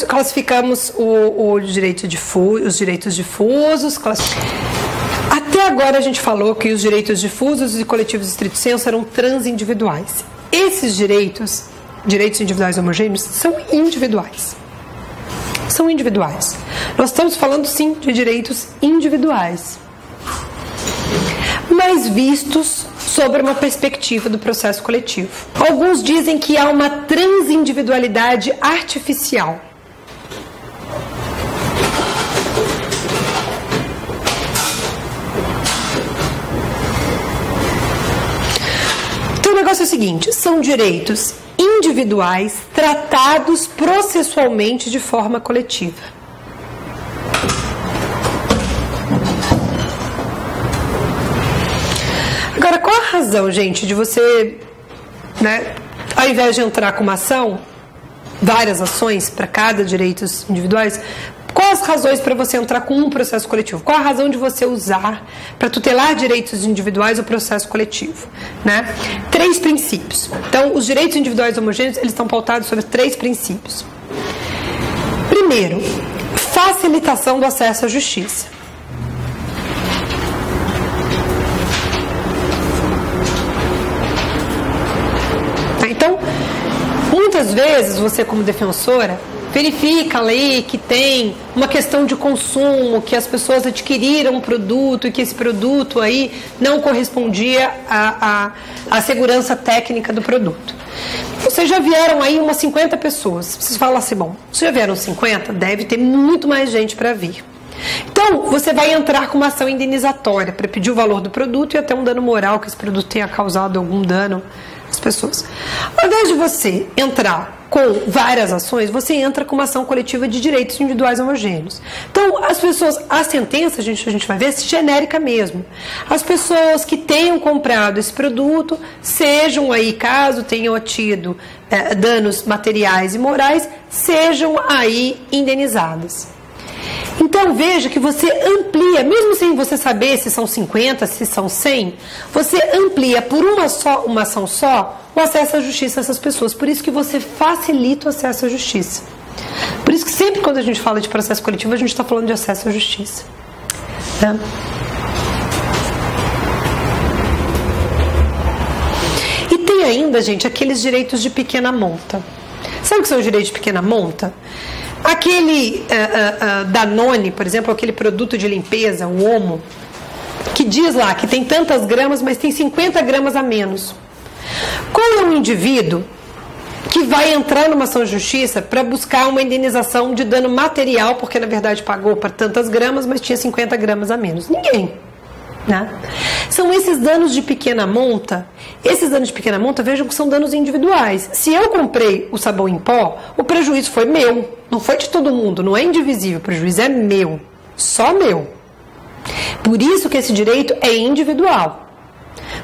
classificamos os direitos difusos. Até agora a gente falou que os direitos difusos e coletivos estrito senso eram transindividuais. Esses direitos individuais homogêneos, são individuais. São individuais. Nós estamos falando, sim, de direitos individuais, mas vistos sobre uma perspectiva do processo coletivo. Alguns dizem que há uma transindividualidade artificial. Então o negócio é o seguinte, são direitos individuais tratados processualmente de forma coletiva. Agora, qual a razão, gente, de você, ao invés de entrar com uma ação, várias ações para cada direitos individuais, quais as razões para você entrar com um processo coletivo? Qual a razão de você usar para tutelar direitos individuais o processo coletivo? 3 princípios. Então, os direitos individuais homogêneos, eles estão pautados sobre 3 princípios. Primeiro, facilitação do acesso à justiça. Então, muitas vezes você, como defensora, verifica ali que tem uma questão de consumo, que as pessoas adquiriram um produto e que esse produto aí não correspondia à segurança técnica do produto. Vocês já vieram aí umas 50 pessoas. Vocês falam assim, bom, se já vieram 50, deve ter muito mais gente para vir. Então, você vai entrar com uma ação indenizatória para pedir o valor do produto e até um dano moral que esse produto tenha causado algum dano às pessoas. Ao invés de você entrar com várias ações, você entra com uma ação coletiva de direitos individuais homogêneos. Então, as pessoas, a sentença, a gente vai ver, é genérica mesmo. As pessoas que tenham comprado esse produto, sejam aí, caso tenham tido danos materiais e morais, sejam aí indenizadas. Então veja que você amplia, mesmo sem você saber se são 50, se são 100, você amplia por uma ação só o acesso à justiça dessas pessoas. Por isso que você facilita o acesso à justiça. Por isso que sempre quando a gente fala de processo coletivo, a gente está falando de acesso à justiça. E tem ainda, gente, aqueles direitos de pequena monta. Sabe o que são os direitos de pequena monta? Aquele Danone, por exemplo, aquele produto de limpeza, o Omo, que diz lá que tem tantas gramas, mas tem 50 gramas a menos. Qual é o indivíduo que vai entrar numa ação de justiça para buscar uma indenização de dano material, porque na verdade pagou para tantas gramas, mas tinha 50 gramas a menos? Ninguém. São esses danos de pequena monta. Esses danos de pequena monta, vejam que são danos individuais. Se eu comprei o sabão em pó, o prejuízo foi meu, não foi de todo mundo, não é indivisível, o prejuízo é meu, só meu. Por isso que esse direito é individual.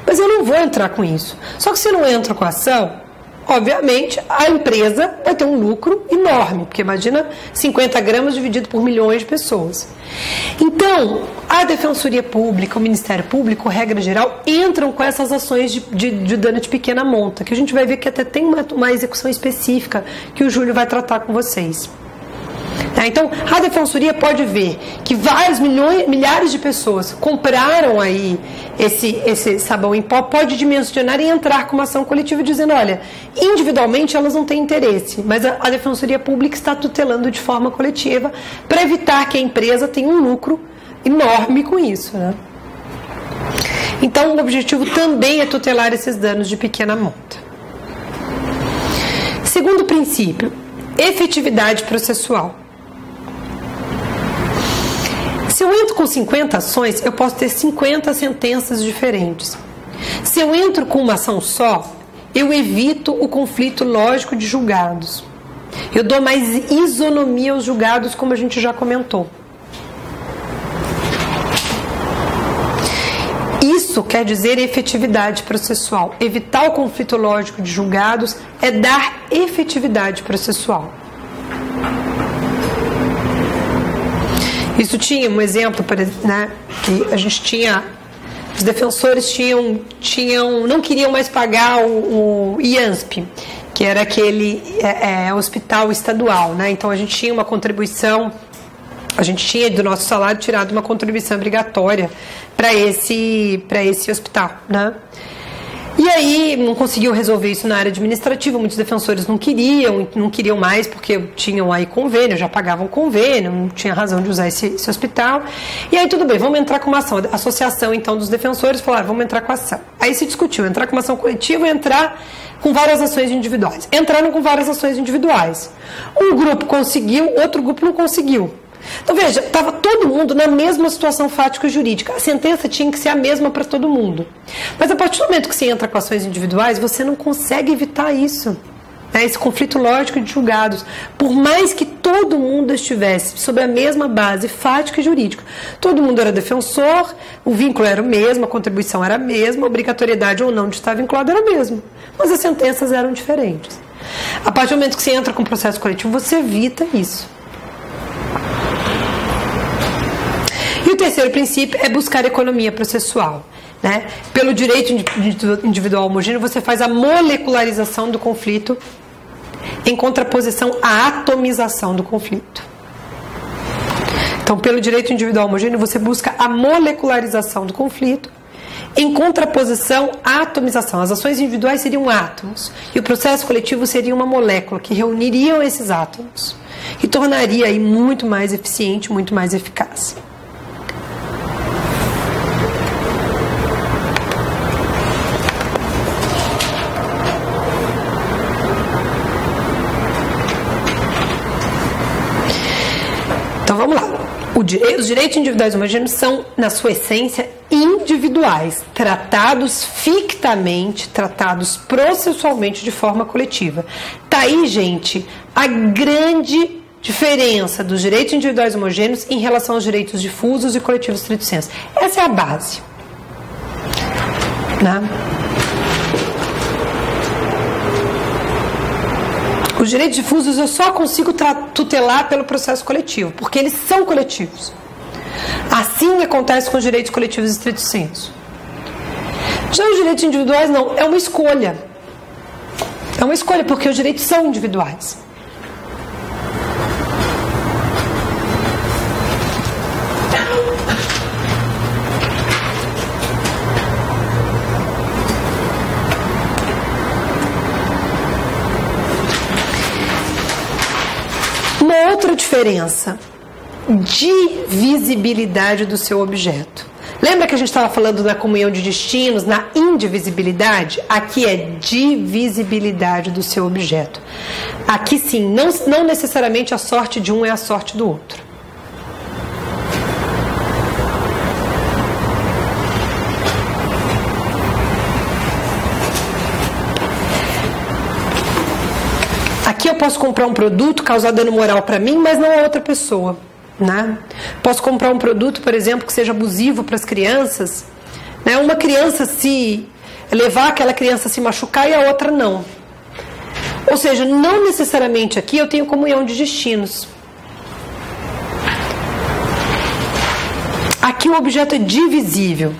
Mas eu não vou entrar com isso. Só que se eu não entro com a ação, obviamente a empresa vai ter um lucro enorme, porque imagina 50 gramas dividido por milhões de pessoas. Então, a Defensoria Pública, o Ministério Público, regra geral, entram com essas ações de dano de pequena monta, que a gente vai ver que até tem uma execução específica que o Júlio vai tratar com vocês. Então, a Defensoria pode ver que milhares de pessoas compraram aí esse sabão em pó, pode dimensionar e entrar com uma ação coletiva dizendo, olha, individualmente elas não têm interesse, mas a Defensoria Pública está tutelando de forma coletiva para evitar que a empresa tenha um lucro enorme com isso. Então, o objetivo também é tutelar esses danos de pequena monta. Segundo princípio, efetividade processual. Se eu entro com 50 ações, eu posso ter 50 sentenças diferentes. Se eu entro com uma ação só, eu evito o conflito lógico de julgados. Eu dou mais isonomia aos julgados, como a gente já comentou. Isso quer dizer efetividade processual. Evitar o conflito lógico de julgados é dar efetividade processual. Isso tinha um exemplo, que a gente tinha, os defensores não queriam mais pagar o IANSP, que era aquele hospital estadual, né? Então a gente tinha uma contribuição, a gente tinha do nosso salário tirado uma contribuição obrigatória para esse hospital, né? E aí não conseguiu resolver isso na área administrativa, muitos defensores não queriam mais porque tinham aí convênio, já pagavam convênio, não tinha razão de usar esse hospital. E aí tudo bem, vamos entrar com uma ação. A associação então dos defensores falaram, vamos entrar com a ação. Aí se discutiu, entrar com uma ação coletiva e entrar com várias ações individuais. Entraram com várias ações individuais. Um grupo conseguiu, outro grupo não conseguiu. Então veja, estava todo mundo na mesma situação fática jurídica. A sentença tinha que ser a mesma para todo mundo. Mas a partir do momento que você entra com ações individuais, você não consegue evitar isso. Esse conflito lógico de julgados. Por mais que todo mundo estivesse sob a mesma base fática e jurídica. Todo mundo era defensor, o vínculo era o mesmo, a contribuição era a mesma, a obrigatoriedade ou não de estar vinculado era a mesma. Mas as sentenças eram diferentes. A partir do momento que você entra com o processo coletivo, você evita isso. E o terceiro princípio é buscar economia processual. Né? Pelo direito individual homogêneo, você faz a molecularização do conflito em contraposição à atomização do conflito. Então, pelo direito individual homogêneo, você busca a molecularização do conflito em contraposição à atomização. As ações individuais seriam átomos e o processo coletivo seria uma molécula que reuniriam esses átomos e tornaria aí muito mais eficiente, muito mais eficaz. Vamos lá. Os direitos individuais homogêneos são, na sua essência, individuais, tratados fictamente, tratados processualmente de forma coletiva. Tá aí, gente, a grande diferença dos direitos individuais homogêneos em relação aos direitos difusos e coletivos estrito sensu. Essa é a base. Né? Os direitos difusos eu só consigo tutelar pelo processo coletivo, porque eles são coletivos. Assim acontece com os direitos coletivos estrito sensu. Já os direitos individuais não, é uma escolha. É uma escolha, porque os direitos são individuais. Outra diferença, divisibilidade do seu objeto. Lembra que a gente estava falando da comunhão de destinos, na indivisibilidade? Aqui é divisibilidade do seu objeto. Aqui sim, não necessariamente a sorte de um é a sorte do outro. Aqui eu posso comprar um produto, causar dano moral para mim, mas não a outra pessoa. Né? Posso comprar um produto, por exemplo, que seja abusivo para as crianças. Né? Uma criança se levar aquela criança a se machucar e a outra não. Ou seja, não necessariamente aqui eu tenho comunhão de destinos. Aqui o objeto é divisível.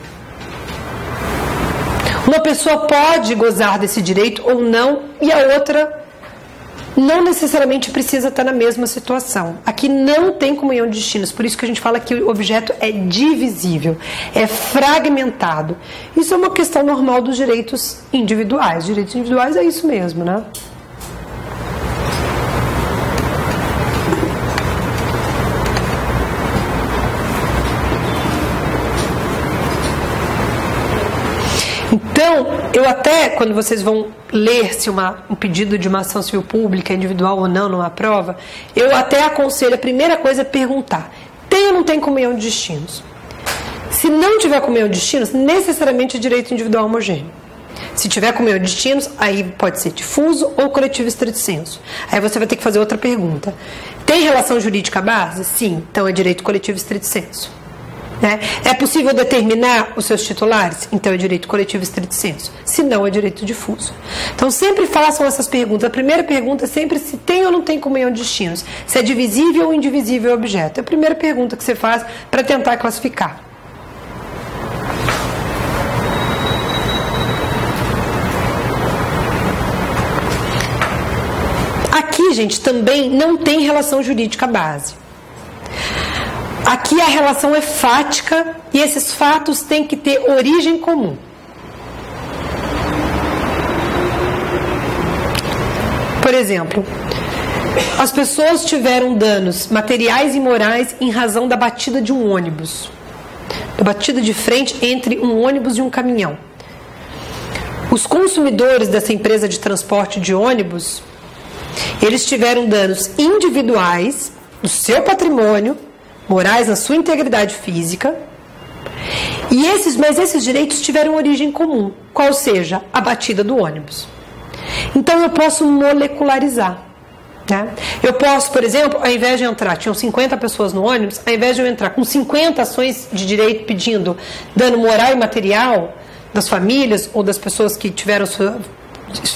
Uma pessoa pode gozar desse direito ou não, e a outra não necessariamente precisa estar na mesma situação. Aqui não tem comunhão de destinos, por isso que a gente fala que o objeto é divisível, é fragmentado. Isso é uma questão normal dos direitos individuais. Direitos individuais é isso mesmo, né? Então, eu até, quando vocês vão ler se um pedido de uma ação civil pública, individual ou não, numa prova, eu até aconselho, a primeira coisa é perguntar, tem ou não tem comunhão de destinos? Se não tiver comunhão de destinos, necessariamente é direito individual homogêneo. Se tiver comunhão de destinos, aí pode ser difuso ou coletivo estrito sensu. Aí você vai ter que fazer outra pergunta. Tem relação jurídica à base? Sim, então é direito coletivo estrito sensu. É possível determinar os seus titulares? Então é direito coletivo estrito sensu. Se não, é direito difuso. Então sempre façam essas perguntas. A primeira pergunta é sempre se tem ou não tem comunhão de destinos. Se é divisível ou indivisível o objeto. É a primeira pergunta que você faz para tentar classificar. aqui, gente, também não tem relação jurídica base. Aqui a relação é fática e esses fatos têm que ter origem comum. Por exemplo, as pessoas tiveram danos materiais e morais em razão da batida de um ônibus. Da batida de frente entre um ônibus e um caminhão. Os consumidores dessa empresa de transporte de ônibus, eles tiveram danos individuais do seu patrimônio, morais na sua integridade física, mas esses direitos tiveram origem comum, qual seja, a batida do ônibus. Então eu posso molecularizar. Né? Eu posso, por exemplo, ao invés de entrar, tinham 50 pessoas no ônibus, ao invés de eu entrar com 50 ações de direito pedindo dano moral e material das famílias ou das pessoas que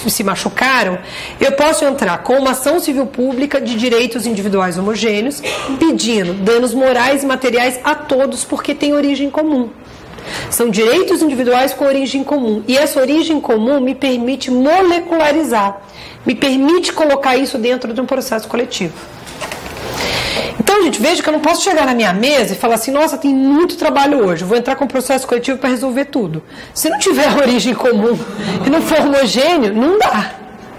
se machucaram, eu posso entrar com uma ação civil pública de direitos individuais homogêneos, pedindo danos morais e materiais a todos, porque tem origem comum. São direitos individuais com origem comum. E essa origem comum me permite molecularizar, me permite colocar isso dentro de um processo coletivo. Então, gente, veja que eu não posso chegar na minha mesa e falar assim, nossa, tem muito trabalho hoje, eu vou entrar com um processo coletivo para resolver tudo. Se não tiver origem comum e não for homogêneo, não dá,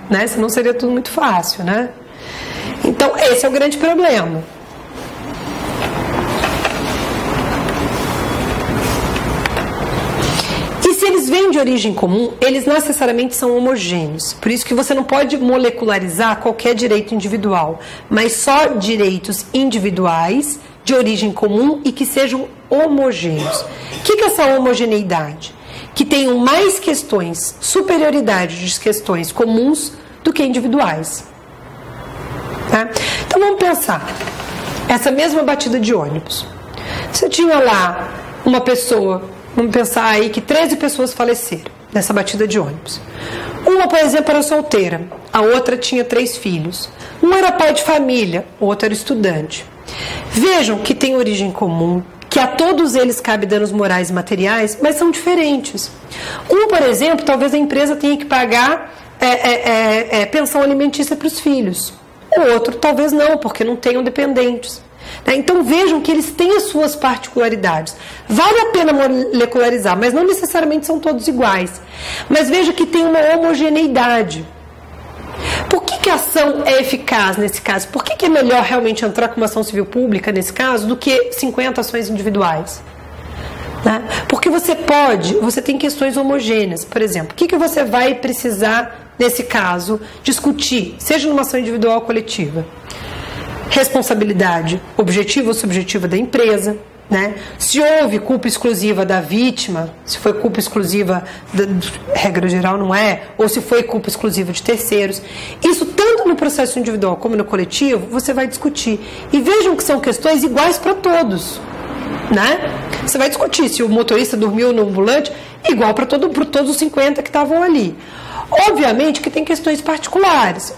né? Senão seria tudo muito fácil, né? Então, esse é o grande problema. Eles vêm de origem comum, eles necessariamente são homogêneos. Por isso que você não pode molecularizar qualquer direito individual, mas só direitos individuais de origem comum e que sejam homogêneos. O que é essa homogeneidade? Que tenham mais questões, superioridade de questões comuns do que individuais. Tá? Então vamos pensar. Essa mesma batida de ônibus. Você tinha lá uma pessoa... Vamos pensar aí que 13 pessoas faleceram nessa batida de ônibus. Uma, por exemplo, era solteira, a outra tinha 3 filhos. Um era pai de família, o outro era estudante. Vejam que tem origem comum, que a todos eles cabe danos morais e materiais, mas são diferentes. Um, por exemplo, talvez a empresa tenha que pagar pensão alimentícia para os filhos. O outro talvez não, porque não tenham dependentes. Então vejam que eles têm as suas particularidades. Vale a pena molecularizar, mas não necessariamente são todos iguais. Mas veja que tem uma homogeneidade. Por que a ação é eficaz nesse caso? Por que é melhor realmente entrar com uma ação civil pública nesse caso do que 50 ações individuais? Né? Porque você tem questões homogêneas. Por exemplo, o que você vai precisar nesse caso discutir, seja numa ação individual ou coletiva? Responsabilidade objetiva ou subjetiva da empresa, né? Se houve culpa exclusiva da vítima, se foi culpa exclusiva, regra geral não é, ou se foi culpa exclusiva de terceiros. Isso tanto no processo individual como no coletivo, você vai discutir. E vejam que são questões iguais para todos. Né? Você vai discutir se o motorista dormiu no ambulante, igual para todos os 50 que estavam ali. Obviamente que tem questões particulares.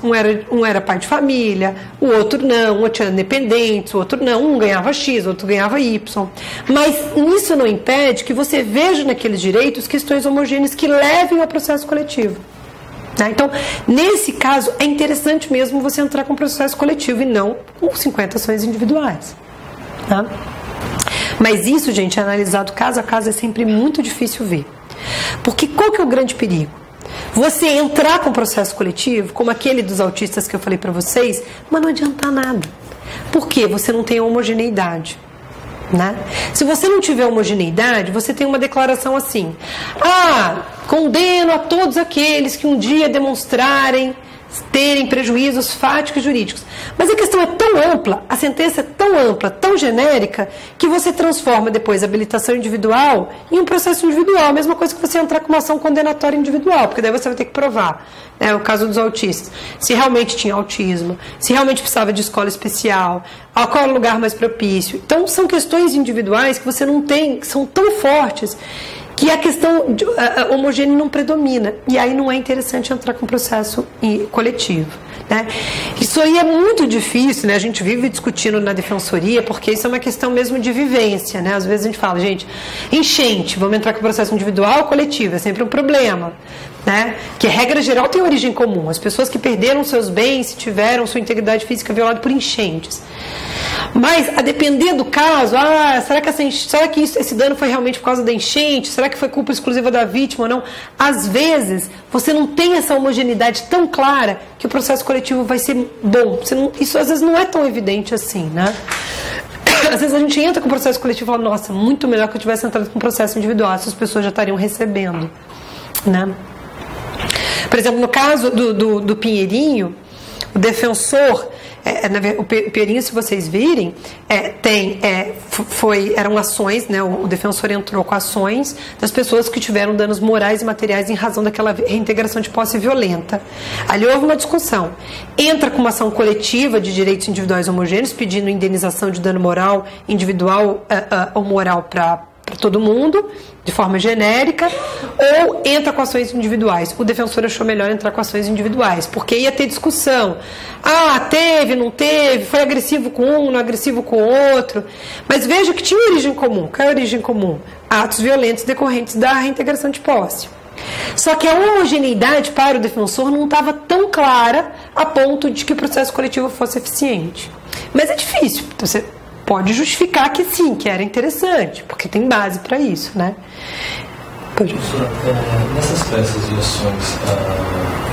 Um era pai de família, o outro não, um tinha dependentes, o outro não, um ganhava X, o outro ganhava Y. Mas isso não impede que você veja naqueles direitos questões homogêneas que levem ao processo coletivo. Né? Então, nesse caso, é interessante mesmo você entrar com o processo coletivo e não com 50 ações individuais. Tá? Mas isso, gente, é analisado caso a caso, é sempre muito difícil ver. Porque qual que é o grande perigo? Você entrar com o processo coletivo, como aquele dos autistas que eu falei para vocês, mas não adianta nada. Por quê? Você não tem homogeneidade. Né? Se você não tiver homogeneidade, você tem uma declaração assim: condeno a todos aqueles que um dia demonstrarem terem prejuízos fáticos e jurídicos. Mas a questão é tão ampla, a sentença é tão ampla, tão genérica, que você transforma depois a habilitação individual em um processo individual. A mesma coisa que você entrar com uma ação condenatória individual, porque daí você vai ter que provar, né, o caso dos autistas, se realmente tinha autismo, se realmente precisava de escola especial, a qual era o lugar mais propício. Então são questões individuais que você não tem, que são tão fortes, que a questão homogênea não predomina. E aí não é interessante entrar com processo coletivo. Né? Isso aí é muito difícil, né? A gente vive discutindo na defensoria, porque isso é uma questão mesmo de vivência. Né? Às vezes a gente fala, gente, enchente, vamos entrar com processo individual ou coletivo, é sempre um problema. Né? Que regra geral tem origem comum. As pessoas que perderam seus bens, tiveram sua integridade física violada por enchentes. Mas, a depender do caso, será que esse dano foi realmente por causa da enchente? Será que foi culpa exclusiva da vítima ou não? Às vezes, você não tem essa homogeneidade tão clara que o processo coletivo vai ser bom. Isso às vezes não é tão evidente assim, né? Às vezes a gente entra com o processo coletivo e fala, nossa, muito melhor que eu tivesse entrado com o processo individual, essas pessoas já estariam recebendo, né? Por exemplo, no caso do Pinheirinho, o defensor, o Pinheirinho, se vocês virem, eram ações, né, o defensor entrou com ações das pessoas que tiveram danos morais e materiais em razão daquela reintegração de posse violenta. Ali houve uma discussão. Entra com uma ação coletiva de direitos individuais homogêneos, pedindo indenização de dano moral individual ou moral para todo mundo, de forma genérica, ou entra com ações individuais. O defensor achou melhor entrar com ações individuais, porque ia ter discussão. Teve, não teve, foi agressivo com um, não agressivo com o outro. Mas veja que tinha origem comum. Qual é a origem comum? Atos violentos decorrentes da reintegração de posse. Só que a homogeneidade para o defensor não estava tão clara a ponto de que o processo coletivo fosse eficiente. Mas é difícil. Então, você pode justificar que sim, que era interessante, porque tem base para isso, né? Professora, nessas peças de ações,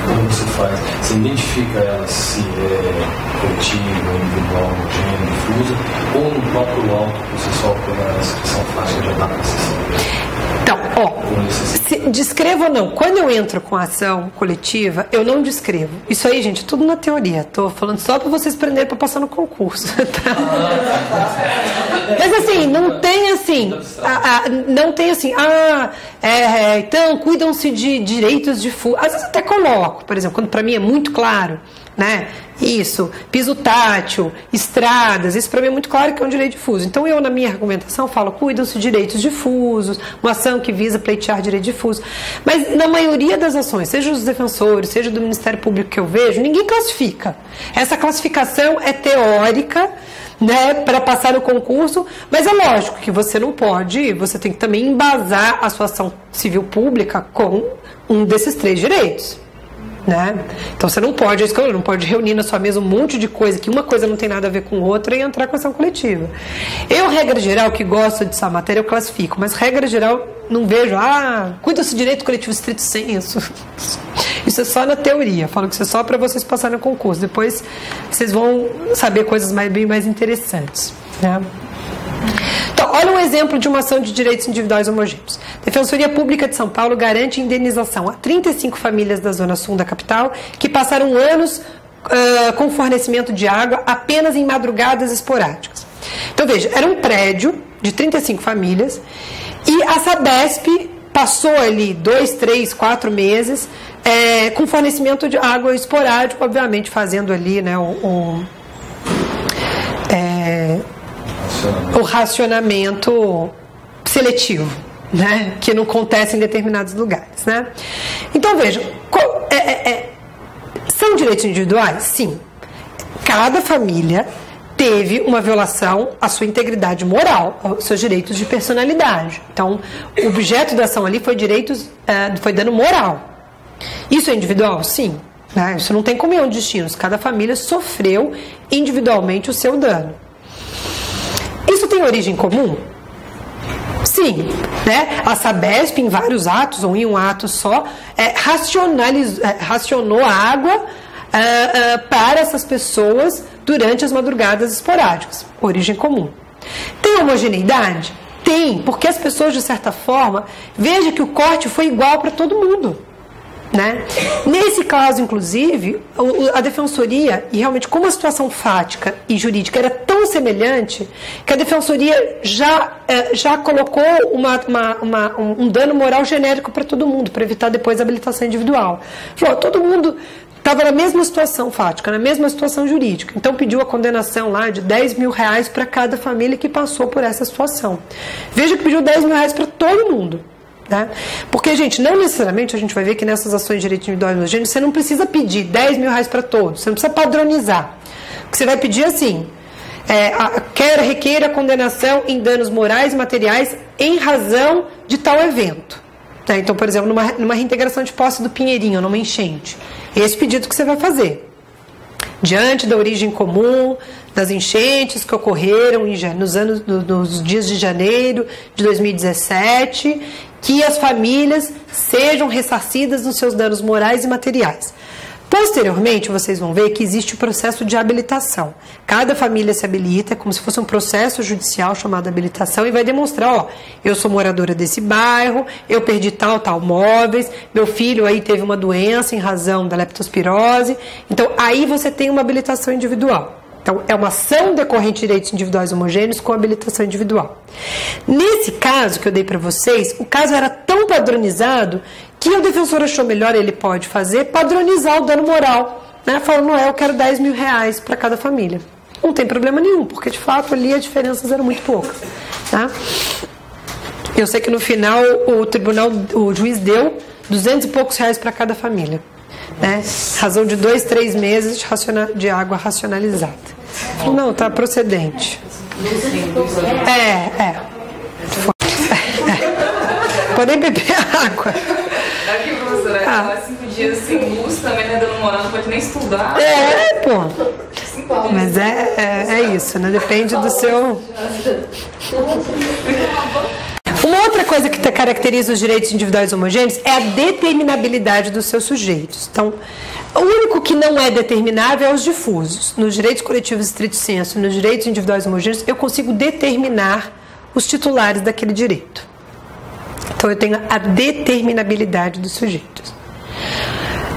como você faz? Você identifica elas se é coletiva, individual, homogênea, difusa, ou no próprio auto processual, quando a inscrição faixa já está processando? Então, descrevo ou não. Quando eu entro com a ação coletiva, eu não descrevo. Isso aí, gente, tudo na teoria. Estou falando só para vocês aprenderem para passar no concurso. Tá? Mas assim, não tem assim. Então, cuidam-se de direitos difusos. Às vezes eu até coloco, por exemplo, quando para mim é muito claro, né? Isso, piso tátil, estradas, isso para mim é muito claro que é um direito difuso. Então eu, na minha argumentação, falo, cuidam-se de direitos difusos, uma ação que visa pleitear direito difuso. Mas na maioria das ações, seja dos defensores, seja do Ministério Público que eu vejo, ninguém classifica. Essa classificação é teórica, né, para passar no concurso, mas é lógico que você não pode, você tem que também embasar a sua ação civil pública com um desses três direitos. Né? Então você não pode, não pode reunir na sua mesa um monte de coisa que uma coisa não tem nada a ver com outra e entrar com ação coletiva. Eu, regra geral, que gosto dessa matéria, eu classifico, mas regra geral não vejo, cuida-se direito coletivo estrito senso. Isso é só na teoria, falo que isso é só para vocês passarem no concurso, depois vocês vão saber coisas bem mais interessantes. Né? Então, olha um exemplo de uma ação de direitos individuais homogêneos. A Defensoria Pública de São Paulo garante indenização a 35 famílias da Zona Sul da capital que passaram anos com fornecimento de água apenas em madrugadas esporádicas. Então, veja, era um prédio de 35 famílias e a Sabesp passou ali 2, 3, 4 meses com fornecimento de água esporádico, obviamente fazendo ali, né, o racionamento seletivo, né, que não acontece em determinados lugares, né? Então, vejam, são direitos individuais? Sim. Cada família teve uma violação à sua integridade moral, aos seus direitos de personalidade. Então, o objeto da ação ali foi dano moral. Isso é individual? Sim. Né? Isso não tem comunhão de destinos. Cada família sofreu individualmente o seu dano. Isso tem origem comum? Sim, né? A Sabesp, em vários atos, ou em um ato só, racionou a água para essas pessoas durante as madrugadas esporádicas. Origem comum. Tem homogeneidade? Tem, porque as pessoas, de certa forma, veja que o corte foi igual para todo mundo. Né? Nesse caso, inclusive, a defensoria, e realmente como a situação fática e jurídica era tão semelhante, que a defensoria já colocou um dano moral genérico para todo mundo, para evitar depois a habilitação individual. Falou, todo mundo estava na mesma situação fática, na mesma situação jurídica, então pediu a condenação lá de R$10 mil para cada família que passou por essa situação. Veja que pediu R$10 mil para todo mundo. Né? Porque, gente, não necessariamente a gente vai ver que nessas ações de direitos individuais homogêneos você não precisa pedir 10 mil reais para todos, você não precisa padronizar. O que você vai pedir assim, requeira condenação em danos morais e materiais em razão de tal evento. Né? Então, por exemplo, numa reintegração de posse do Pinheirinho, numa enchente. Esse pedido que você vai fazer. Diante da origem comum das enchentes que ocorreram nos dias de janeiro de 2017, que as famílias sejam ressarcidas nos seus danos morais e materiais. Posteriormente, vocês vão ver que existe o processo de habilitação. Cada família se habilita, como se fosse um processo judicial chamado habilitação, e vai demonstrar, eu sou moradora desse bairro, eu perdi tal móveis, meu filho aí teve uma doença em razão da leptospirose. Então, aí você tem uma habilitação individual. Então, é uma ação decorrente de direitos individuais homogêneos com habilitação individual. Nesse caso que eu dei para vocês, o caso era tão padronizado que o defensor achou melhor, ele pode fazer, padronizar o dano moral. Né? Falando, eu quero 10 mil reais para cada família. Não tem problema nenhum, porque de fato ali as diferenças eram muito poucas. Tá? Eu sei que no final o juiz deu 200 e poucos reais para cada família. Né? Razão de 2, 3 meses de água racionalizada. Não, tá procedente. Podem beber água. Aqui, professora, 5 dias sem luz também, né? Dando moral, não pode nem estudar. Pô. Mas é isso, né? Depende do seu... Uma outra coisa que caracteriza os direitos individuais homogêneos é a determinabilidade dos seus sujeitos. Então, o único que não é determinável é os difusos. Nos direitos coletivos estrito sensu, nos direitos individuais homogêneos, eu consigo determinar os titulares daquele direito. Então, eu tenho a determinabilidade dos sujeitos.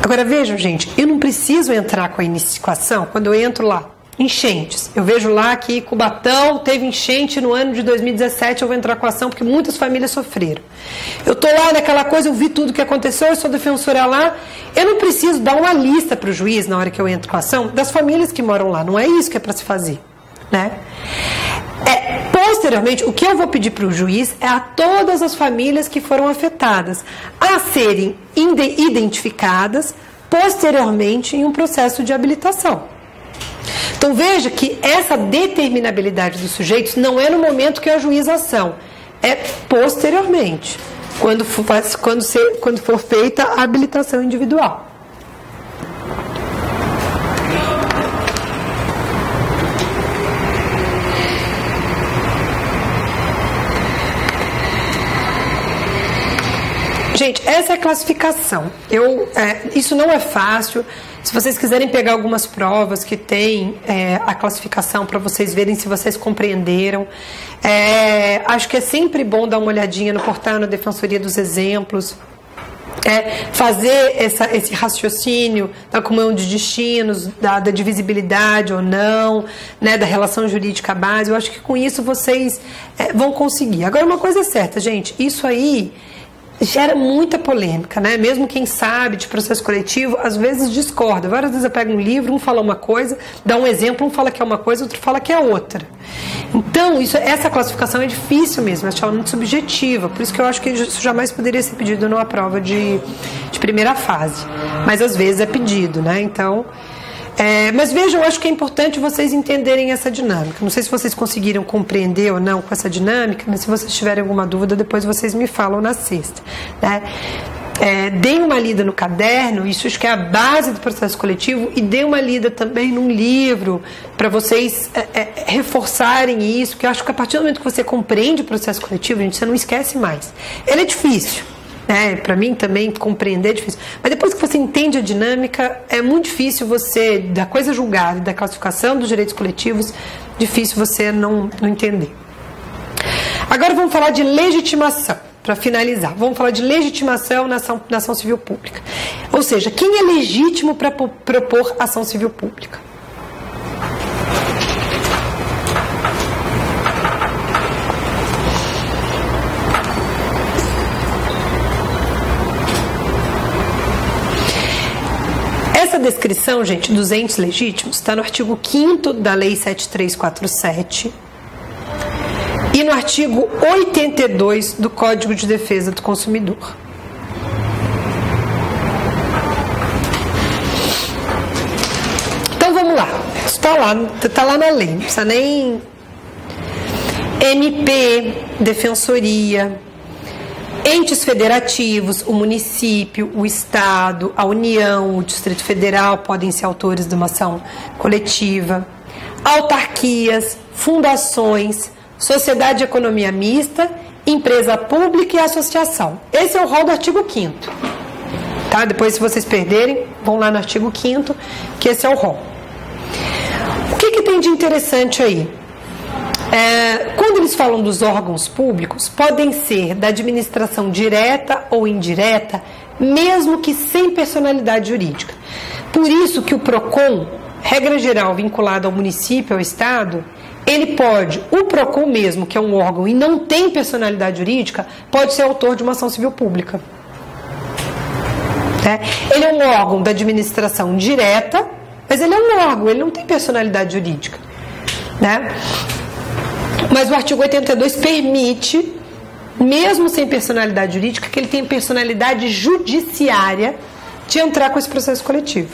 Agora, vejam, gente, eu não preciso entrar com a ação quando eu entro lá. Enchentes. Eu vejo lá que Cubatão teve enchente no ano de 2017, eu vou entrar com a ação porque muitas famílias sofreram. Eu estou lá naquela coisa, eu vi tudo o que aconteceu, eu sou defensora lá, eu não preciso dar uma lista para o juiz na hora que eu entro com a ação das famílias que moram lá, não é isso que é para se fazer. Né? Posteriormente, o que eu vou pedir para o juiz é a todas as famílias que foram afetadas a serem identificadas posteriormente em um processo de habilitação. Então veja que essa determinabilidade dos sujeitos não é no momento que eu ajuizo a ação, é posteriormente, quando for feita a habilitação individual. Gente, essa é a classificação. Isso não é fácil. Se vocês quiserem pegar algumas provas que tem a classificação para vocês verem se vocês compreenderam, acho que é sempre bom dar uma olhadinha no portal, na Defensoria dos Exemplos, fazer esse raciocínio da comunhão de destinos, da divisibilidade ou não, né, da relação jurídica base. Eu acho que com isso vocês vão conseguir. Agora, uma coisa é certa, gente, isso aí gera muita polêmica, né? Mesmo quem sabe de processo coletivo, às vezes discorda. Várias vezes eu pego um livro, um fala uma coisa, dá um exemplo, um fala que é uma coisa, outro fala que é outra. Então, essa classificação é difícil mesmo, é muito subjetiva. Por isso que eu acho que isso jamais poderia ser pedido numa prova de primeira fase. Mas às vezes é pedido, né? Então... mas vejam, eu acho que é importante vocês entenderem essa dinâmica. Não sei se vocês conseguiram compreender ou não com essa dinâmica, mas se vocês tiverem alguma dúvida, depois vocês me falam na sexta. Né? Deem uma lida no caderno, isso acho que é a base do processo coletivo, e deem uma lida também num livro, para vocês reforçarem isso, que eu acho que a partir do momento que você compreende o processo coletivo, gente, você não esquece mais. Ele é difícil. Para mim também compreender é difícil. Mas depois que você entende a dinâmica, é muito difícil você, da coisa julgada e da classificação dos direitos coletivos, difícil você não entender. Agora vamos falar de legitimação, para finalizar. Vamos falar de legitimação na ação civil pública. Ou seja, quem é legítimo para propor ação civil pública? Essa descrição, gente, dos entes legítimos está no artigo 5º da Lei 7347 e no artigo 82 do Código de Defesa do Consumidor. Então vamos lá, isso está lá na lei, não precisa nem... MP, Defensoria, entes federativos, o município, o Estado, a União, o Distrito Federal podem ser autores de uma ação coletiva, autarquias, fundações, sociedade de economia mista, empresa pública e associação. Esse é o rol do artigo 5º. Tá? Depois, se vocês perderem, vão lá no artigo 5º, que esse é o rol. O que tem de interessante aí? Quando eles falam dos órgãos públicos, podem ser da administração direta ou indireta, mesmo que sem personalidade jurídica. Por isso que o PROCON, regra geral vinculada ao município, ao Estado, ele pode, o PROCON mesmo, que é um órgão e não tem personalidade jurídica, pode ser autor de uma ação civil pública. Ele é um órgão da administração direta, mas ele é um órgão, ele não tem personalidade jurídica. Mas o artigo 82 permite, mesmo sem personalidade jurídica, que ele tenha personalidade judiciária de entrar com esse processo coletivo.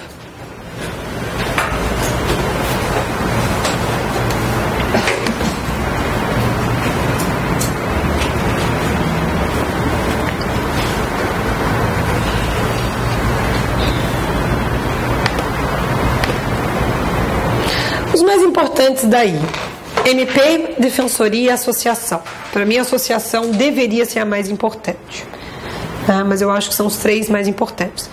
Os mais importantes daí: MP, Defensoria e Associação. Para mim, a associação deveria ser a mais importante. Mas eu acho que são os 3 mais importantes.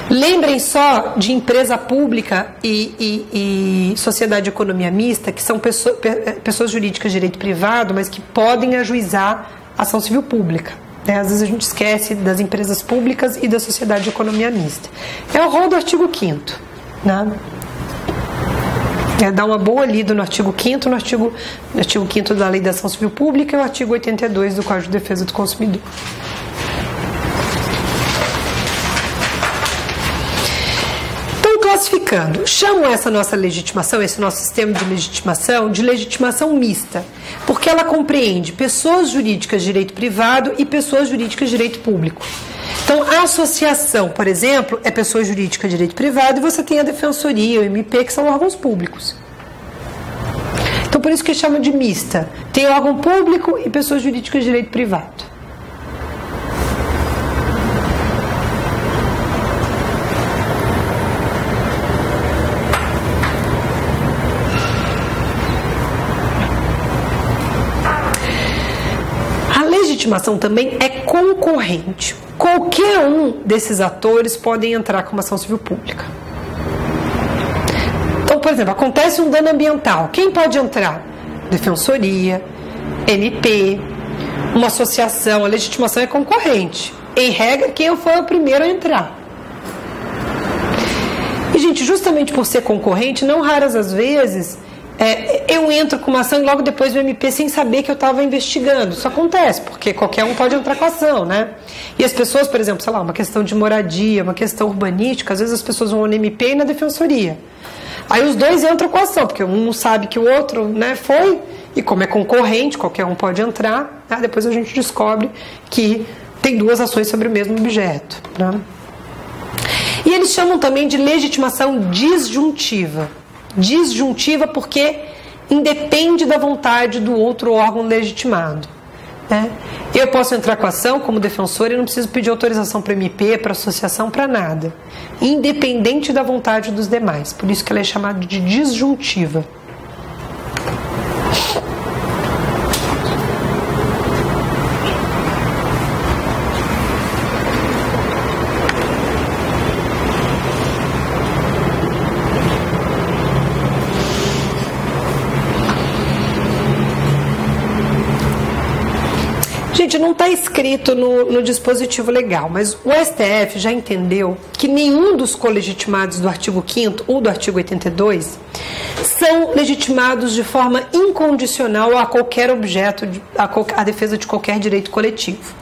Lembrem só de empresa pública e sociedade de economia mista, que são pessoas jurídicas de direito privado, mas que podem ajuizar ação civil pública. Às vezes a gente esquece das empresas públicas e da sociedade de economia mista. É o rol do artigo 5º. Dá uma boa lida no artigo 5º, no artigo 5º da Lei da Ação Civil Pública e o artigo 82 do Código de Defesa do Consumidor. Então, classificando, chamo essa nossa legitimação, esse nosso sistema de legitimação mista, porque ela compreende pessoas jurídicas de direito privado e pessoas jurídicas de direito público. Então, a associação, por exemplo, é pessoa jurídica de direito privado e você tem a defensoria, o MP, que são órgãos públicos. Então, por isso que chama de mista. Tem órgão público e pessoas jurídicas de direito privado. A legitimação também é concorrente. Qualquer um desses atores podem entrar com uma ação civil pública. Então, por exemplo, acontece um dano ambiental. Quem pode entrar? Defensoria, MP, uma associação. A legitimação é concorrente. Em regra, quem for o primeiro a entrar. E, gente, justamente por ser concorrente, não raras as vezes... eu entro com uma ação e logo depois do MP sem saber que eu estava investigando. Isso acontece, porque qualquer um pode entrar com a ação, E as pessoas, por exemplo, sei lá, uma questão de moradia, uma questão urbanística, às vezes as pessoas vão no MP e na defensoria. Aí os dois entram com a ação, porque um não sabe que o outro foi, e como é concorrente, qualquer um pode entrar, depois a gente descobre que tem 2 ações sobre o mesmo objeto. E eles chamam também de legitimação disjuntiva. Disjuntiva porque independe da vontade do outro órgão legitimado. Eu posso entrar com a ação como defensor e não preciso pedir autorização para o MP, para a associação, para nada. Independente da vontade dos demais. Por isso que ela é chamada de disjuntiva. Gente, não está escrito no dispositivo legal, mas o STF já entendeu que nenhum dos colegitimados do artigo 5º ou do artigo 82 são legitimados de forma incondicional a qualquer objeto, a defesa de qualquer direito coletivo.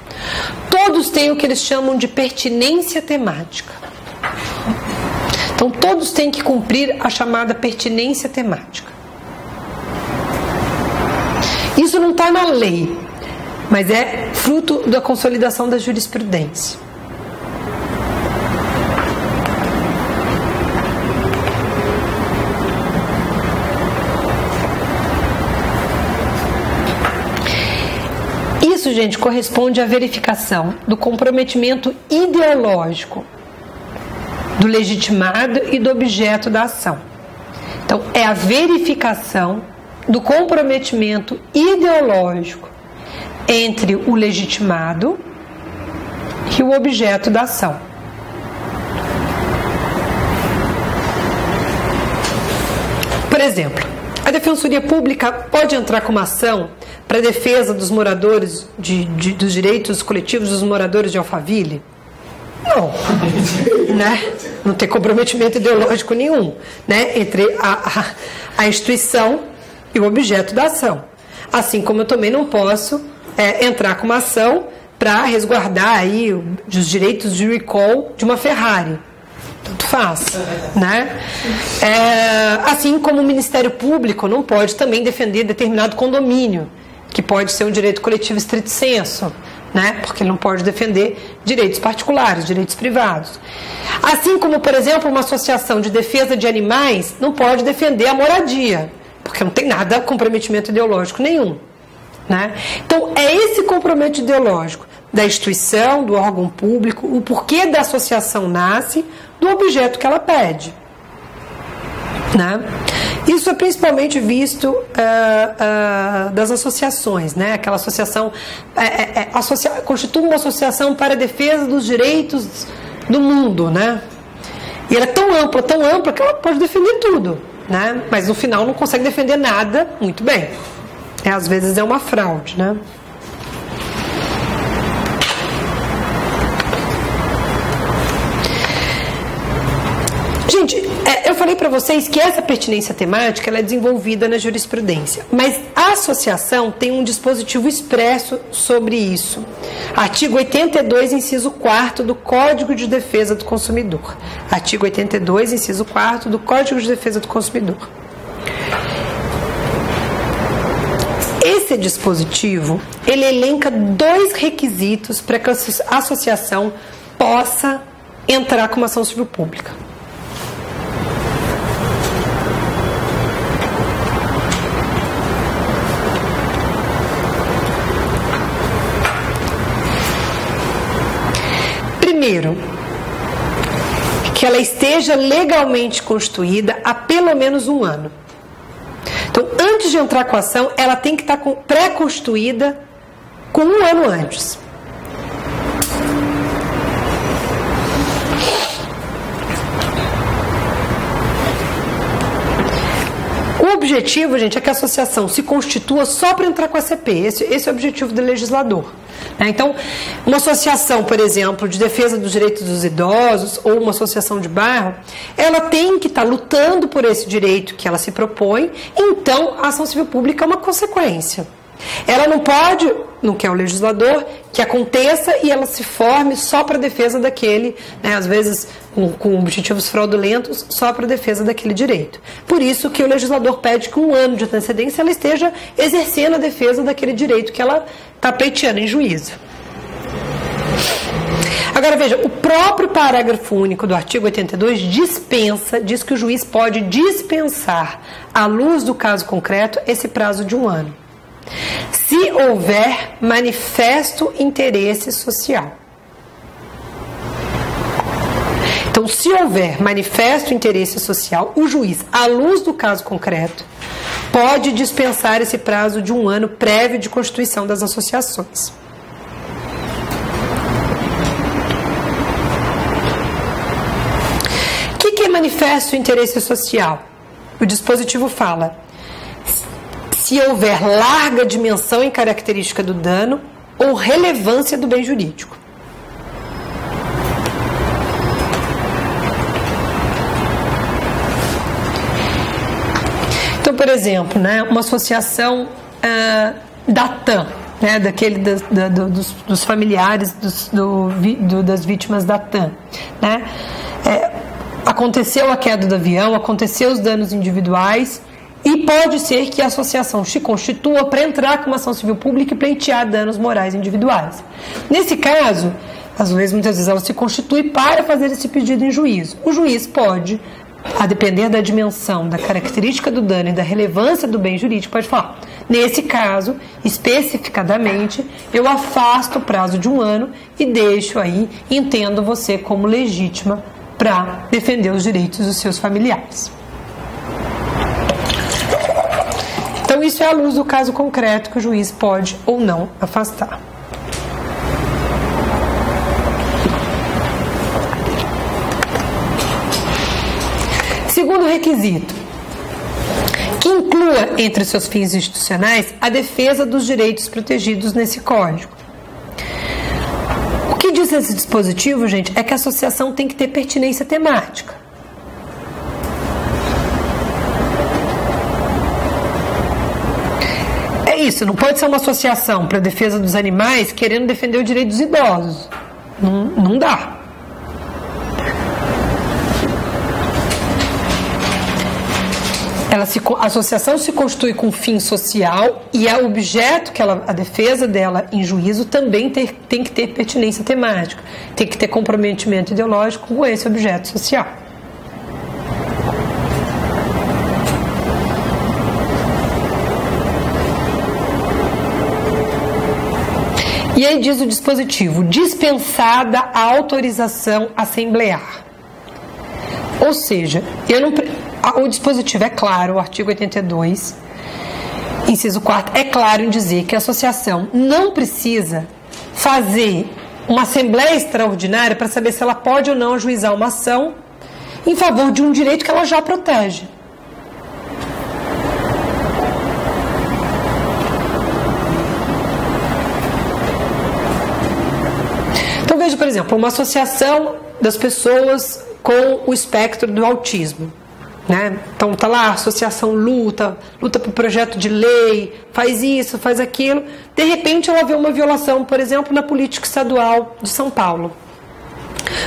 Todos têm o que eles chamam de pertinência temática. Então, todos têm que cumprir a chamada pertinência temática. Isso não está na lei, mas é fruto da consolidação da jurisprudência. Isso, gente, corresponde à verificação do comprometimento ideológico do legitimado e do objeto da ação. Então, é a verificação do comprometimento ideológico entre o legitimado e o objeto da ação. Por exemplo, a Defensoria Pública pode entrar com uma ação para a defesa dos moradores, dos direitos coletivos dos moradores de Alphaville? Não, né? Não tem comprometimento ideológico nenhum, né? Entre a instituição e o objeto da ação. Assim como eu também não posso entrar com uma ação para resguardar aí os direitos de recall de uma Ferrari. Tanto faz, né? Assim como o Ministério Público não pode também defender determinado condomínio, que pode ser um direito coletivo estrito sensu, né? Porque ele não pode defender direitos particulares, direitos privados. Assim como, por exemplo, uma associação de defesa de animais não pode defender a moradia, porque não tem nada, comprometimento ideológico nenhum, né? Então, é esse comprometimento ideológico da instituição, do órgão público, o porquê da associação nasce, do objeto que ela pede, né? Isso é principalmente visto das associações, né? Aquela associação constitui uma associação para a defesa dos direitos do mundo, né? E ela é tão ampla que ela pode defender tudo, né? Mas no final não consegue defender nada muito bem. Às vezes é uma fraude, né? Gente, eu falei para vocês que essa pertinência temática ela é desenvolvida na jurisprudência, mas a associação tem um dispositivo expresso sobre isso. Artigo 82, inciso 4º do Código de Defesa do Consumidor. Artigo 82, inciso 4º do Código de Defesa do Consumidor. Esse dispositivo, ele elenca 2 requisitos para que a associação possa entrar com uma ação civil pública. Primeiro, que ela esteja legalmente constituída há pelo menos 1 ano. Então, antes de entrar com a ação, ela tem que estar pré-constituída com 1 ano antes. O objetivo, gente, é que a associação se constitua só para entrar com a CP. Esse é o objetivo do legislador. Então, uma associação, por exemplo, de defesa dos direitos dos idosos ou uma associação de bairro, ela tem que estar lutando por esse direito que ela se propõe, então a ação civil pública é uma consequência. Ela não pode, não quer o legislador, que aconteça e ela se forme só para a defesa daquele, né, às vezes com objetivos fraudulentos, só para a defesa daquele direito. Por isso que o legislador pede que 1 ano de antecedência ela esteja exercendo a defesa daquele direito que ela está pleiteando em juízo. Agora veja, o próprio parágrafo único do artigo 82 diz que o juiz pode dispensar, à luz do caso concreto, esse prazo de 1 ano. Se houver manifesto interesse social. Então, se houver manifesto interesse social, o juiz, à luz do caso concreto, pode dispensar esse prazo de 1 ano prévio de constituição das associações. O que é manifesto interesse social? O dispositivo fala: se houver larga dimensão e característica do dano ou relevância do bem jurídico. Então, por exemplo, né, uma associação da TAM, né, dos familiares das vítimas da TAM, né, aconteceu a queda do avião, aconteceu os danos individuais E pode ser que a associação se constitua para entrar com uma ação civil pública e pleitear danos morais individuais. Nesse caso, muitas vezes ela se constitui para fazer esse pedido em juízo. O juiz pode, a depender da dimensão, da característica do dano e da relevância do bem jurídico, pode falar: nesse caso, especificadamente, eu afasto o prazo de 1 ano e deixo aí, entendo você como legítima para defender os direitos dos seus familiares. Então, isso é à luz do caso concreto que o juiz pode ou não afastar. Segundo requisito, que inclua entre seus fins institucionais a defesa dos direitos protegidos nesse Código. O que diz esse dispositivo, gente, é que a associação tem que ter pertinência temática. É isso, não pode ser uma associação para a defesa dos animais querendo defender o direito dos idosos. Não dá. A associação se constitui com fim social e o objeto a defesa dela em juízo também tem que ter pertinência temática, tem que ter comprometimento ideológico com esse objeto social. E aí diz o dispositivo: dispensada a autorização assemblear. Ou seja, o dispositivo é claro, o artigo 82, inciso 4, é claro em dizer que a associação não precisa fazer uma assembleia extraordinária para saber se ela pode ou não ajuizar uma ação em favor de um direito que ela já protege. Então veja, por exemplo, uma associação das pessoas com o espectro do autismo. Né? Então tá lá, a associação luta por projeto de lei, faz isso, faz aquilo. De repente ela vê uma violação, por exemplo, na política estadual de São Paulo.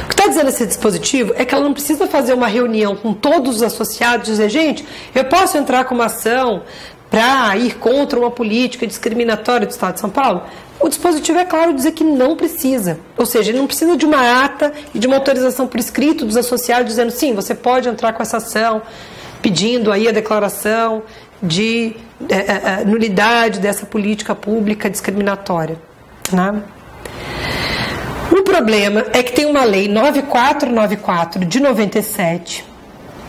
O que está dizendo esse dispositivo é que ela não precisa fazer uma reunião com todos os associados e dizer: gente, eu posso entrar com uma ação para ir contra uma política discriminatória do Estado de São Paulo? O dispositivo é claro dizer que não precisa. Ou seja, ele não precisa de uma ata e de uma autorização por escrito dos associados dizendo: sim, você pode entrar com essa ação, pedindo aí a declaração de nulidade dessa política pública discriminatória. Né? O problema é que tem uma lei 9494 de 97,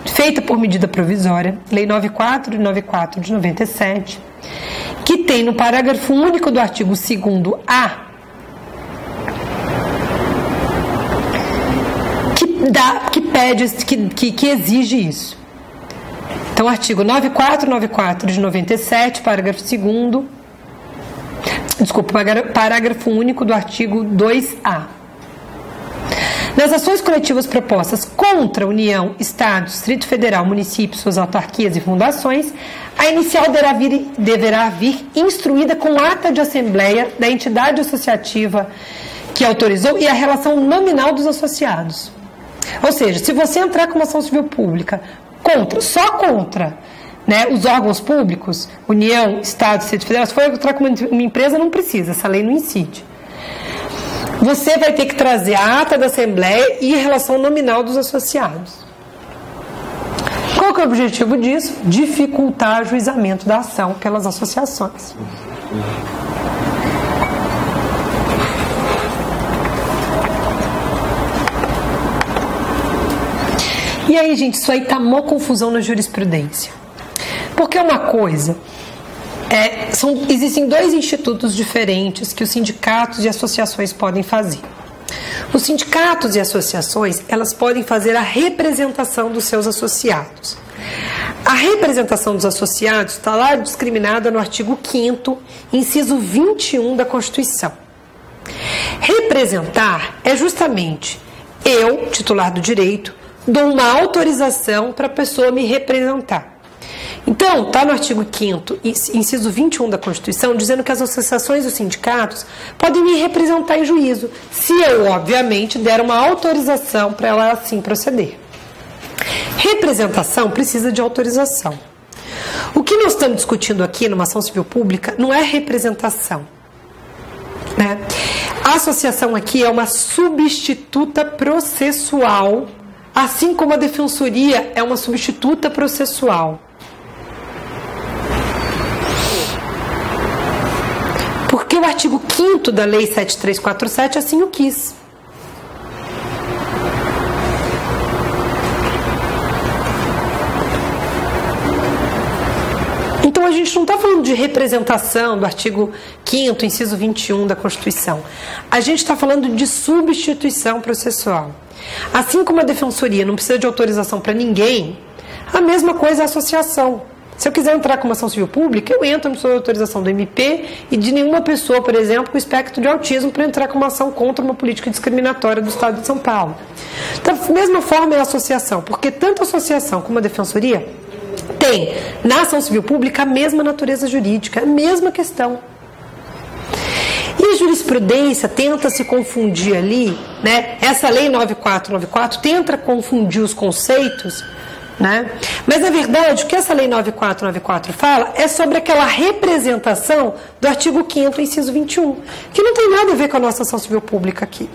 feita por medida provisória, lei 9494 de 97, que tem no parágrafo único do artigo 2º-A que exige isso. Então, artigo 9494 de 97, parágrafo 2º, parágrafo único do artigo 2A. Nas ações coletivas propostas contra a União, Estado, Distrito Federal, municípios, suas autarquias e fundações, a inicial deverá vir instruída com ata de assembleia da entidade associativa que autorizou e a relação nominal dos associados. Ou seja, se você entrar com uma ação civil pública só contra, né, os órgãos públicos, União, Estado, Distrito Federal, se for entrar com uma empresa, não precisa, essa lei não incide. Você vai ter que trazer a ata da Assembleia e a relação nominal dos associados. Qual que é o objetivo disso? Dificultar o ajuizamento da ação pelas associações. E aí, gente, isso aí tá mó confusão na jurisprudência. Porque uma coisa... existem 2 institutos diferentes que os sindicatos e associações podem fazer. Os sindicatos e associações, elas podem fazer a representação dos seus associados. A representação dos associados está lá discriminada no artigo 5º, inciso 21 da Constituição. Representar é justamente eu, titular do direito, dou uma autorização para a pessoa me representar. Então, está no artigo 5º, inciso 21 da Constituição, dizendo que as associações e os sindicatos podem me representar em juízo, se eu, obviamente, der uma autorização para ela assim proceder. Representação precisa de autorização. O que nós estamos discutindo aqui numa ação civil pública não é representação, né? A associação aqui é uma substituta processual, assim como a defensoria é uma substituta processual. Porque o artigo 5º da Lei 7347 assim o quis. Então a gente não está falando de representação do artigo 5º, inciso 21 da Constituição. A gente está falando de substituição processual. Assim como a defensoria não precisa de autorização para ninguém, a mesma coisa é a associação. Se eu quiser entrar com uma ação civil pública, eu entro, não preciso de autorização do MP e de nenhuma pessoa, por exemplo, com espectro de autismo para entrar com uma ação contra uma política discriminatória do Estado de São Paulo. Da mesma forma é a associação, porque tanto a associação como a defensoria tem na ação civil pública a mesma natureza jurídica, a mesma questão. E a jurisprudência tenta se confundir ali, né? Essa lei 9494 tenta confundir os conceitos, né? Mas na verdade o que essa lei 9494 fala é sobre aquela representação do artigo 5º, inciso 21, que não tem nada a ver com a nossa ação civil pública aqui.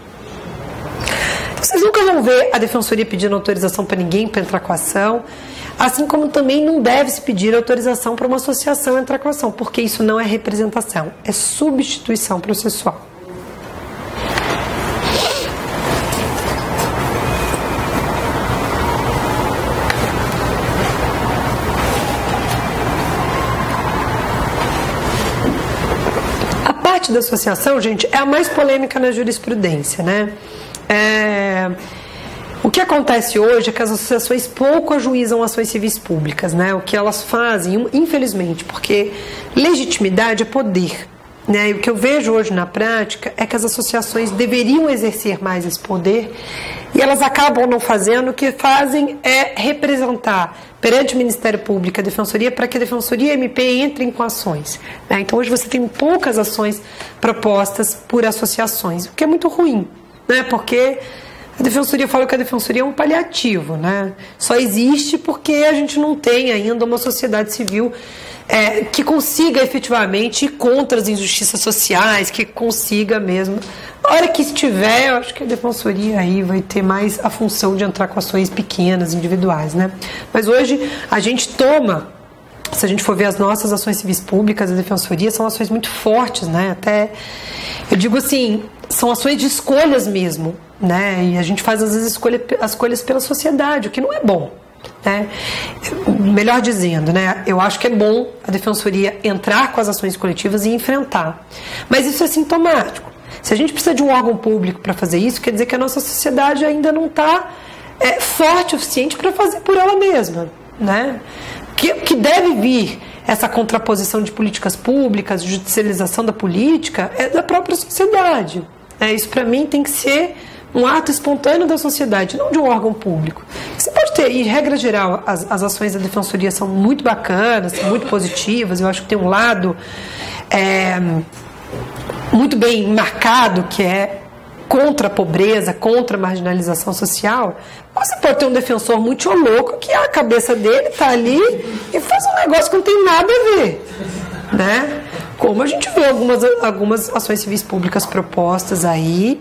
Vocês nunca vão ver a defensoria pedindo autorização para ninguém para entrar com a ação, assim como também não deve se pedir autorização para uma associação entrar com a ação, porque isso não é representação, é substituição processual. A parte da associação, gente, é a mais polêmica na jurisprudência, né? O que acontece hoje é que as associações pouco ajuizam ações civis públicas, né? O que elas fazem, infelizmente, porque legitimidade é poder, né? E o que eu vejo hoje na prática é que as associações deveriam exercer mais esse poder e elas acabam não fazendo. O que fazem é representar perante o Ministério Público, a Defensoria, para que a Defensoria e a MP entrem com ações, né? Então hoje você tem poucas ações propostas por associações, o que é muito ruim, né? Porque a Defensoria fala que a Defensoria é um paliativo, né? Só existe porque a gente não tem ainda uma sociedade civil que consiga efetivamente ir contra as injustiças sociais, que consiga mesmo. A hora que estiver, eu acho que a Defensoria aí vai ter mais a função de entrar com ações pequenas, individuais, né? Mas hoje a gente toma, se a gente for ver as nossas ações civis públicas, a Defensoria são ações muito fortes, né? Até, eu digo assim, são ações de escolhas mesmo, né? E a gente faz às vezes as escolhas pela sociedade, o que não é bom, né? Melhor dizendo, né? Eu acho que é bom a Defensoria entrar com as ações coletivas e enfrentar, mas isso é sintomático. Se a gente precisa de um órgão público para fazer isso, quer dizer que a nossa sociedade ainda não está forte o suficiente para fazer por ela mesma, né? Que deve vir essa contraposição de políticas públicas, judicialização da política, é da própria sociedade. Isso para mim tem que ser um ato espontâneo da sociedade, não de um órgão público. Você pode ter, em regra geral, as ações da Defensoria são muito bacanas, são muito positivas, eu acho que tem um lado muito bem marcado, que é contra a pobreza, contra a marginalização social. Você pode ter um defensor muito louco que a cabeça dele está ali e faz um negócio que não tem nada a ver, né? Como a gente vê algumas ações civis públicas propostas aí,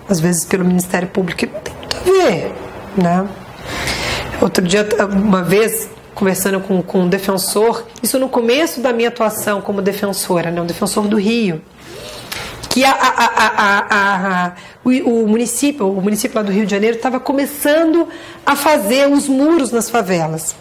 às vezes pelo Ministério Público, que não tem muito a ver, né? Outro dia, uma vez, conversando com um defensor, isso no começo da minha atuação como defensora, né? Um defensor do Rio, que o município lá do Rio de Janeiro estava começando a fazer os muros nas favelas.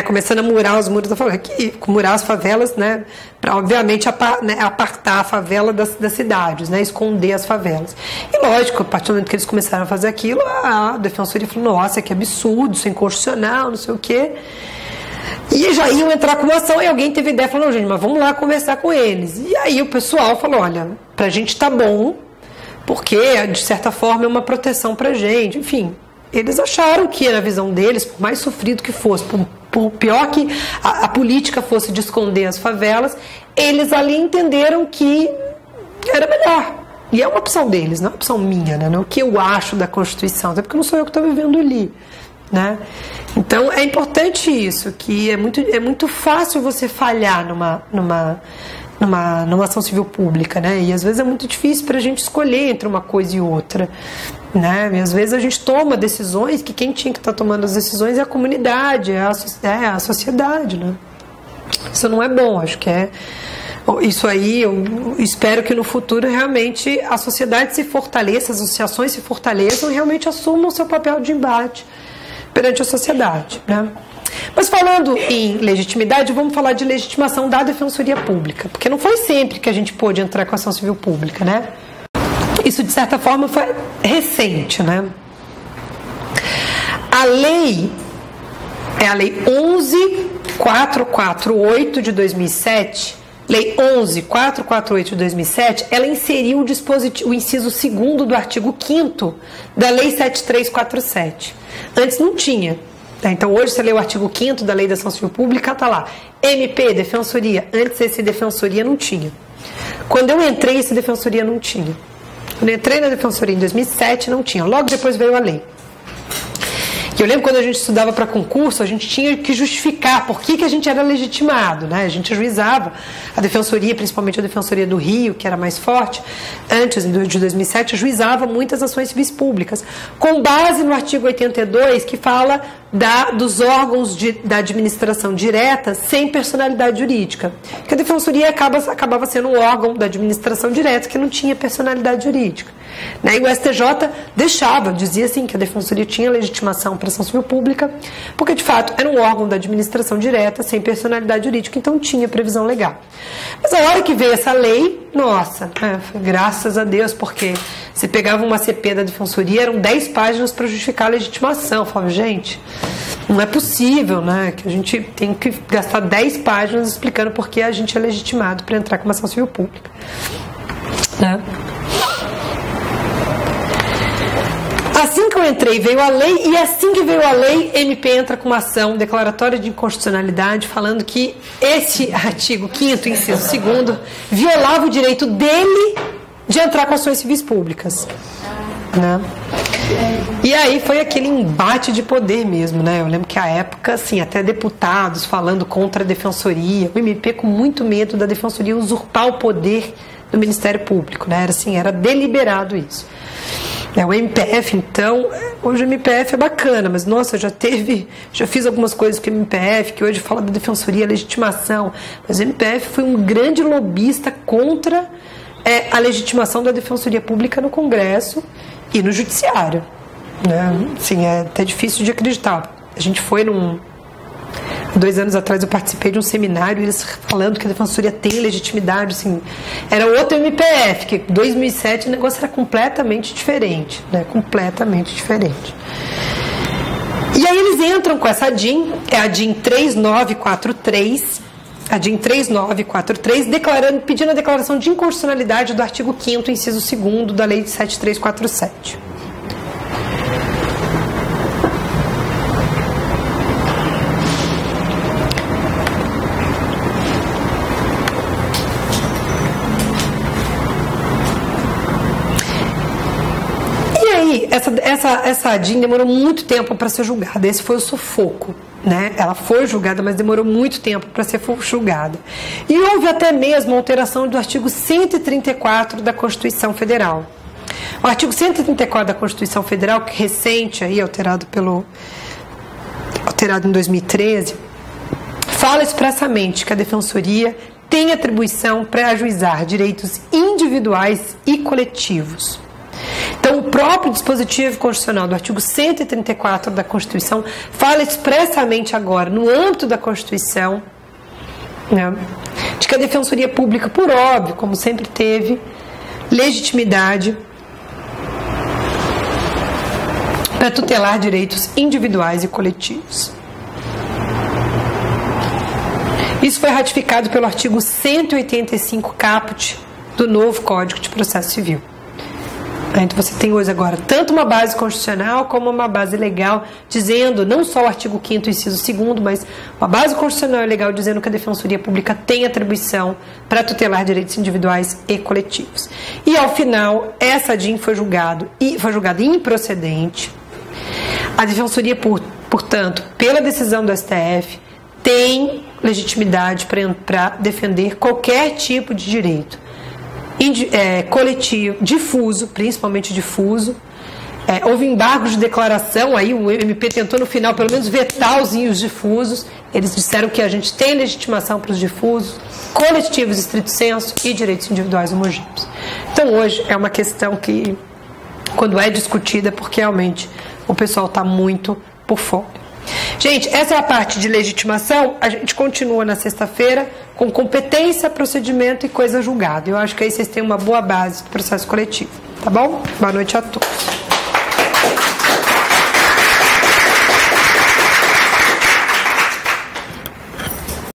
Começando a murar os muros da favela, murar as favelas, né, para obviamente apartar a favela das cidades, né, esconder as favelas. E lógico, a partir do momento que eles começaram a fazer aquilo, a Defensoria falou, nossa, que absurdo, isso é inconstitucional, não sei o quê. E já iam entrar com uma ação e alguém teve ideia, falou, não, gente, mas vamos lá conversar com eles. E aí o pessoal falou, olha, pra gente tá bom, porque de certa forma é uma proteção pra gente, enfim. Eles acharam que, na visão deles, por mais sofrido que fosse, por pior que a política fosse de esconder as favelas, eles ali entenderam que era melhor. E é uma opção deles, não é uma opção minha, né? Não é o que eu acho da Constituição, até porque não sou eu que estou vivendo ali. né? Então é importante isso, que é muito fácil você falhar numa ação civil pública, né? E às vezes é muito difícil para a gente escolher entre uma coisa e outra, né? E às vezes a gente toma decisões que quem tinha que estar tomando as decisões é a comunidade, é a sociedade, né? Isso não é bom, acho que isso aí, eu espero que no futuro realmente a sociedade se fortaleça, as associações se fortaleçam e realmente assumam o seu papel de embate perante a sociedade, né? Mas falando em legitimidade, vamos falar de legitimação da Defensoria Pública, porque não foi sempre que a gente pôde entrar com a ação civil pública, né? Isso, de certa forma, foi recente, né? A lei é a Lei 11.448 de 2007, Lei 11.448 de 2007, ela inseriu o inciso 2º do artigo 5º da Lei 7347. Antes não tinha. Então, hoje você lê o artigo 5º da Lei da Ação Civil Pública, está lá, MP, Defensoria. Antes esse Defensoria não tinha. Quando eu entrei, esse Defensoria não tinha. Quando eu entrei na Defensoria em 2007, não tinha. Logo depois veio a lei. E eu lembro quando a gente estudava para concurso, a gente tinha que justificar por que a gente era legitimado, né? A gente ajuizava a Defensoria, principalmente a Defensoria do Rio, que era mais forte, antes de 2007, ajuizava muitas ações civis públicas, com base no artigo 82, que fala dos órgãos da administração direta sem personalidade jurídica. Que a Defensoria acabava sendo um órgão da administração direta que não tinha personalidade jurídica. Né? E o STJ dizia assim que a Defensoria tinha legitimação para ação civil pública, porque de fato era um órgão da administração direta sem personalidade jurídica, então tinha previsão legal. Mas a hora que veio essa lei, nossa, foi graças a Deus, porque você pegava uma CP da Defensoria, eram 10 páginas para justificar a legitimação. Eu falava, gente, não é possível, né, que a gente tem que gastar 10 páginas explicando por que a gente é legitimado para entrar com uma ação civil pública, né? Assim que eu entrei, veio a lei, e assim que veio a lei, MP entra com uma ação declaratória de inconstitucionalidade, falando que esse artigo 5º, inciso 2º, violava o direito dele de entrar com ações civis públicas, né? E aí foi aquele embate de poder mesmo, né? Eu lembro que à época, assim, até deputados falando contra a Defensoria, o MP com muito medo da Defensoria usurpar o poder do Ministério Público, né? Era deliberado isso. O MPF, então, hoje o MPF é bacana, mas nossa, já fiz algumas coisas com o MPF, que hoje fala da Defensoria, legitimação, mas o MPF foi um grande lobista contra a legitimação da Defensoria Pública no Congresso e no Judiciário, né? Assim, é até difícil de acreditar. A gente foi 2 anos atrás eu participei de um seminário, eles falando que a Defensoria tem legitimidade, assim, era outro MPF, que em 2007 o negócio era completamente diferente, né? Completamente diferente. E aí eles entram com essa DIN, é a DIN 3943, pedindo a declaração de inconstitucionalidade do artigo 5º, inciso 2º da Lei 7347. Essa ADIM demorou muito tempo para ser julgada. Esse foi o sufoco, né? Ela foi julgada, mas demorou muito tempo para ser julgada. E houve até mesmo alteração do artigo 134 da Constituição Federal. O artigo 134 da Constituição Federal, que recente, aí, alterado em 2013, fala expressamente que a Defensoria tem atribuição para ajuizar direitos individuais e coletivos. Então, o próprio dispositivo constitucional do artigo 134 da Constituição fala expressamente agora, no âmbito da Constituição, né, de que a Defensoria Pública, por óbvio, como sempre teve, legitimidade para tutelar direitos individuais e coletivos. Isso foi ratificado pelo artigo 185 caput do novo Código de Processo Civil. Então você tem hoje agora tanto uma base constitucional como uma base legal, dizendo não só o artigo 5º, inciso 2º, mas uma base constitucional e legal dizendo que a Defensoria Pública tem atribuição para tutelar direitos individuais e coletivos. E ao final, essa DIN foi julgada improcedente. A Defensoria, por portanto, pela decisão do STF, tem legitimidade para defender qualquer tipo de direito coletivo, difuso, principalmente difuso. Houve embargo de declaração, aí o MP tentou no final pelo menos vetar os difusos. Eles disseram que a gente tem legitimação para os difusos, coletivos estrito sensu e direitos individuais homogêneos. Então hoje é uma questão que, quando é discutida, porque realmente o pessoal está muito por fora. Gente, essa é a parte de legitimação. A gente continua na sexta-feira com competência, procedimento e coisa julgada. Eu acho que aí vocês têm uma boa base do processo coletivo, tá bom? Boa noite a todos.